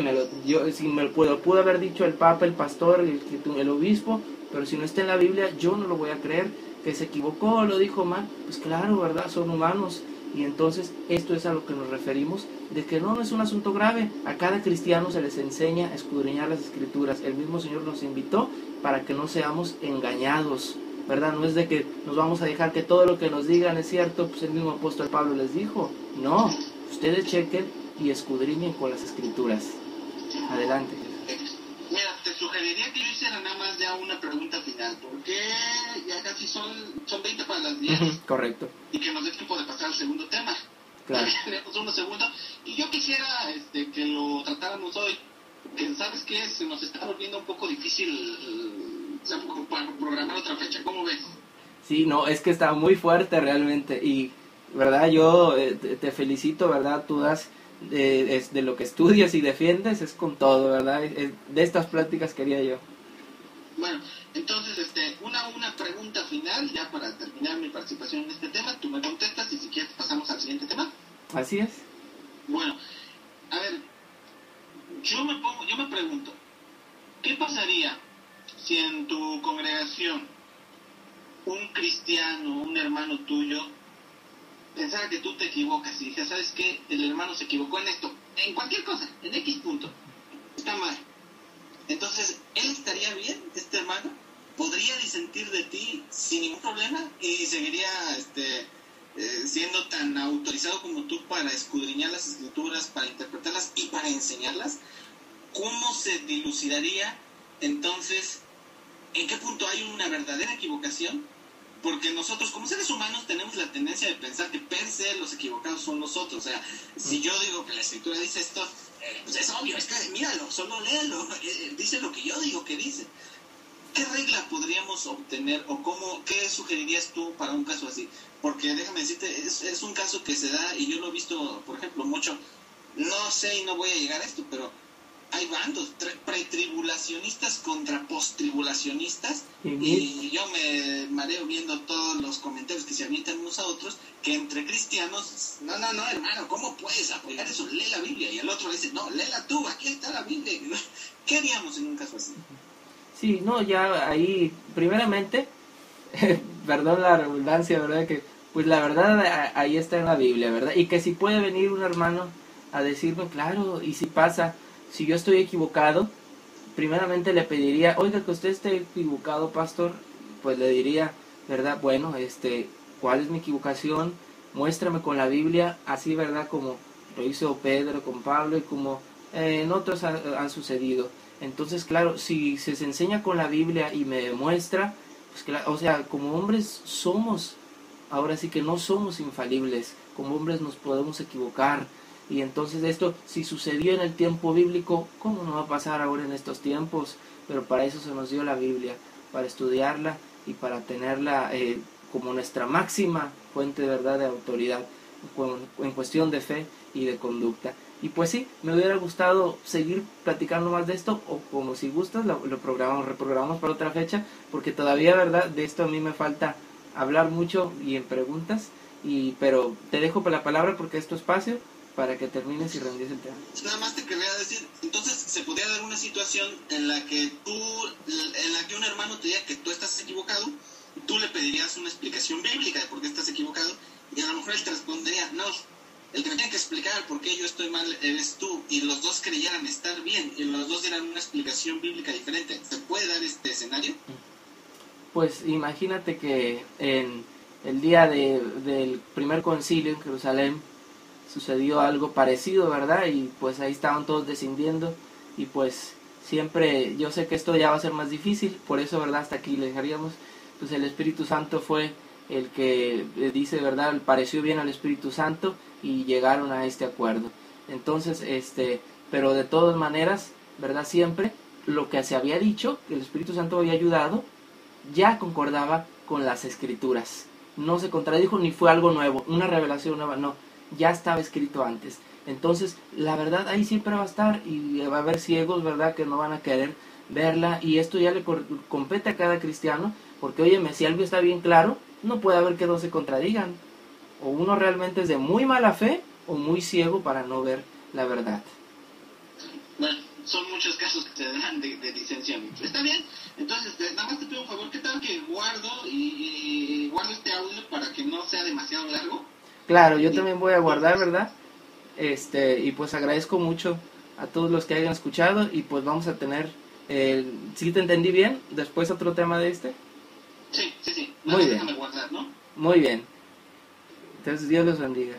si me pudo haber dicho el Papa, el pastor, el obispo, pero si no está en la Biblia, yo no lo voy a creer. Que se equivocó, lo dijo mal, pues claro, ¿verdad? Son humanos. Y entonces esto es a lo que nos referimos, de que no es un asunto grave. A cada cristiano se les enseña a escudriñar las escrituras. El mismo Señor nos invitó para que no seamos engañados, ¿verdad? No es de que nos vamos a dejar que todo lo que nos digan es cierto, pues el mismo apóstol Pablo les dijo. No, ustedes chequen y escudriñen con las escrituras. Adelante. Mira, te sugeriría que yo hiciera nada más ya una pregunta final, porque ya casi son 20 para las 10. Correcto. Y que nos dé tiempo de pasar al segundo tema. Claro. Tenemos unos segundos. Y yo quisiera que lo tratáramos hoy, porque ¿sabes qué? Se nos está volviendo un poco difícil para programar otra fecha. ¿Cómo ves? Sí, no, es que está muy fuerte realmente. Y, ¿verdad? Yo te felicito, ¿verdad? Tú das... de lo que estudias y defiendes es con todo, ¿verdad? De estas pláticas quería yo. Bueno, entonces una pregunta final ya para terminar mi participación en este tema. Tú me contestas y si quieres pasamos al siguiente tema. Así es. Bueno, a ver, yo me pregunto, ¿qué pasaría si en tu congregación un cristiano, un hermano tuyo, pensara que tú te equivocas y dije, ¿sabes qué? El hermano se equivocó en esto, en cualquier cosa, en X punto, está mal. Entonces, ¿él estaría bien, este hermano? ¿Podría disentir de ti sin ningún problema? ¿Y seguiría siendo tan autorizado como tú para escudriñar las escrituras, para interpretarlas y para enseñarlas? ¿Cómo se dilucidaría entonces en qué punto hay una verdadera equivocación? Porque nosotros como seres humanos tenemos la tendencia de pensar que per se los equivocados son nosotros. O sea, si yo digo que la escritura dice esto, pues es obvio, es que míralo, solo léelo, dice lo que yo digo que dice. ¿Qué regla podríamos obtener o qué sugerirías tú para un caso así? Porque déjame decirte, es un caso que se da y yo lo he visto, por ejemplo, mucho, no sé y no voy a llegar a esto, pero hay bandos, pretribulacionistas contra posttribulacionistas, y yo me mareo viendo todos los comentarios que se avientan unos a otros, que entre cristianos, no, hermano, ¿cómo puedes apoyar eso? Lee la Biblia, y el otro dice, no, léela tú, aquí está la Biblia. ¿Qué haríamos en un caso así? Sí, no, ya ahí, primeramente, perdón la redundancia, ¿verdad? Que, pues la verdad ahí está en la Biblia, ¿verdad? Y que si puede venir un hermano a decirme, claro, y si pasa... Si yo estoy equivocado, primeramente le pediría, oiga, que usted esté equivocado, pastor, pues le diría, ¿verdad? Bueno, ¿cuál es mi equivocación? Muéstrame con la Biblia, así, ¿verdad? Como lo hizo Pedro con Pablo y como en otros han sucedido. Entonces, claro, si se enseña con la Biblia y me demuestra, pues claro, o sea, como hombres somos, ahora sí que no somos infalibles, como hombres nos podemos equivocar. Y entonces esto, si sucedió en el tiempo bíblico, ¿cómo no va a pasar ahora en estos tiempos? Pero para eso se nos dio la Biblia, para estudiarla y para tenerla como nuestra máxima fuente de verdad, de autoridad, en cuestión de fe y de conducta. Y pues sí, me hubiera gustado seguir platicando más de esto, o como si gustas, lo reprogramamos para otra fecha, porque todavía, verdad, de esto a mí me falta hablar mucho y en preguntas, pero te dejo la palabra porque es tu espacio para que termines y rendies el tema. Nada más te quería decir, entonces se podría dar una situación en la que un hermano te diga que tú estás equivocado, y tú le pedirías una explicación bíblica de por qué estás equivocado, y a lo mejor él te respondería, no, el que me tiene que explicar por qué yo estoy mal eres tú, y los dos creyeran estar bien, y los dos dieran una explicación bíblica diferente. ¿Se puede dar este escenario? Pues imagínate que en el día del primer concilio en Jerusalén sucedió algo parecido, ¿verdad? Y pues ahí estaban todos descendiendo, y pues siempre, yo sé que esto ya va a ser más difícil, por eso, ¿verdad? Hasta aquí le dejaríamos. Pues el Espíritu Santo fue el que dice, ¿verdad? Pareció bien al Espíritu Santo y llegaron a este acuerdo. Entonces, pero de todas maneras, ¿verdad? Siempre lo que se había dicho, que el Espíritu Santo había ayudado, ya concordaba con las Escrituras. No se contradijo ni fue algo nuevo, una revelación nueva, no, ya estaba escrito antes. Entonces, la verdad ahí siempre va a estar, y va a haber ciegos, ¿verdad?, que no van a querer verla, y esto ya le compete a cada cristiano, porque óyeme, si algo está bien claro, no puede haber que dos se contradigan. O uno realmente es de muy mala fe, o muy ciego para no ver la verdad. Bueno, son muchos casos que se dan de disensión. Está bien, entonces nada más te pido un favor, ¿qué tal que guardo este audio para que no sea demasiado largo? Claro, yo también voy a guardar, ¿verdad? Y pues agradezco mucho a todos los que hayan escuchado, y pues vamos a tener, ¿sí te entendí bien? Después otro tema de este. Sí. Muy bien. Déjame guardar, ¿no? Muy bien. Entonces Dios los bendiga.